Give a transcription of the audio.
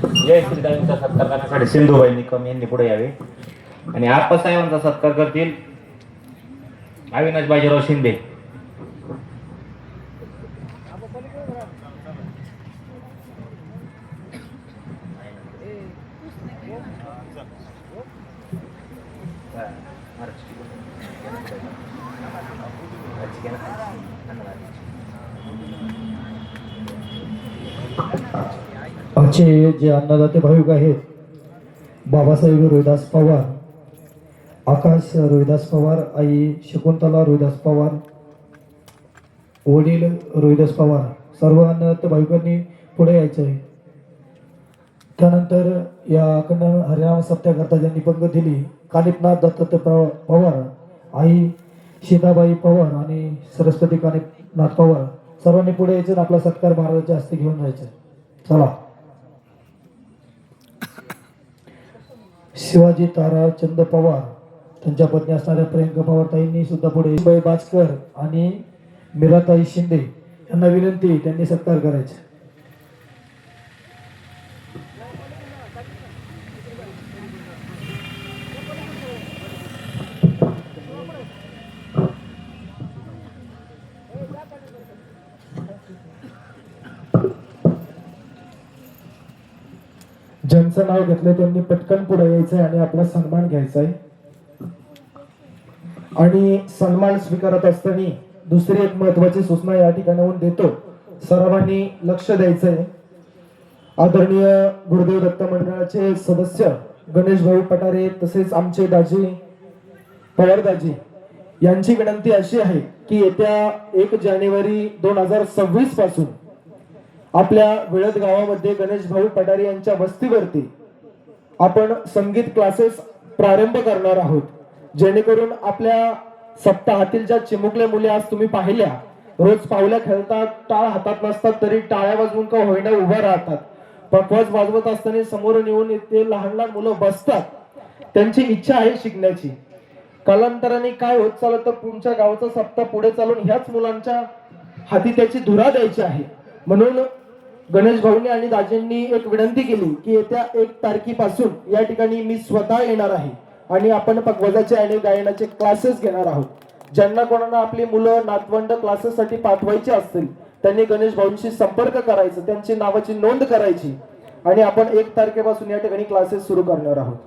जय श्रीरामचा सत्कार करण्यासाठी सिंधुबाई निकम यांनी पुढे यावे आणि आप्पासाहेबांचा सत्कार करतील अविनाश बाजीराव शिंदे. आमचे जे अन्नदाते भाविक आहेत, बाबासाहेब रोहिदास पवार, आकाश रोहिदास पवार, आई शकुंतला रोहिदास पवार, वडील रोहिदास पवार, सर्व अन्नदाते भाविकांनी पुढे यायचे आहे. त्यानंतर या अखंड हरिनाम सप्त्याकरता ज्यांनी पंगत दिली, कानिपनाथ दत्त पवार, आई सीताबाई पवार आणि सरस्वती कानिपनाथ पवार, सर्वांनी पुढे यायचे आणि आपला सत्कार महाराजांच्या हस्ते घेऊन जायचे. चला. शिवाजी ताराचंद पवार, त्यांच्या पत्नी असणाऱ्या प्रियंका पवार ताईंनी सुद्धा पुढे, बाई बाजकर आणि मीराताई शिंदे यांना विनंती, त्यांनी सत्कार करायचे. ज्यांचं नाव घेतलं त्यांनी पटकन पुढे यायचंय आणि आपला सन्मान घ्यायचा आहे. आणि सन्मान स्वीकारत असताना दुसरी एक महत्वाची सूचना या ठिकाणाहून देतो, सर्वांनी लक्ष द्यायचंय. आदरणीय गुरुदेव दत्त मंडळाचे सदस्य गणेश भाऊ पटारे तसेच आमचे दाजी पवार दाजी यांची विनंती अशी आहे की येत्या 1 जानेवारी 2026 पासून आपल्या वेळद गावामध्ये गणेश भाऊ पटारे यांच्या वस्तीवरती आपण संगीत क्लासेस प्रारंभ करणार आहोत, जेणेकरून आपल्या सप्ताहातील ज्या चिमुकल्या मुली आज तुम्ही पाहिल्या, रोज पावल्या खेळतात, टाळ हातात नसतात तरी टाळ्या वाजवून का होईना उभा राहतात, पखवाज वाजवत असताना समोरून येऊन ते लहान लहान मुलं बसतात, त्यांची इच्छा आहे शिकण्याची. कालांतराने काय होत चालत तर तुमच्या गावाचा सप्ताह पुढे चालून ह्याच मुलांच्या हाती त्याची धुरा द्यायची आहे. म्हणून गणेश भाऊंनी आणि दाजींनी एक विनंती केली की येत्या 1 तारखेपासून या ठिकाणी मी स्वतः येणार आहे आणि आपण पखवाजाचे आणि गायनाचे क्लासेस घेणार आहोत. ज्यांना कोणाला आपली मुलं नातवंड क्लासेससाठी पाठवायची असतील त्यांनी गणेश भाऊंशी संपर्क करायचा, त्यांची नावाची नोंद करायची आणि आपण 1 तारखेपासून या ठिकाणी क्लासेस सुरू करणार आहोत.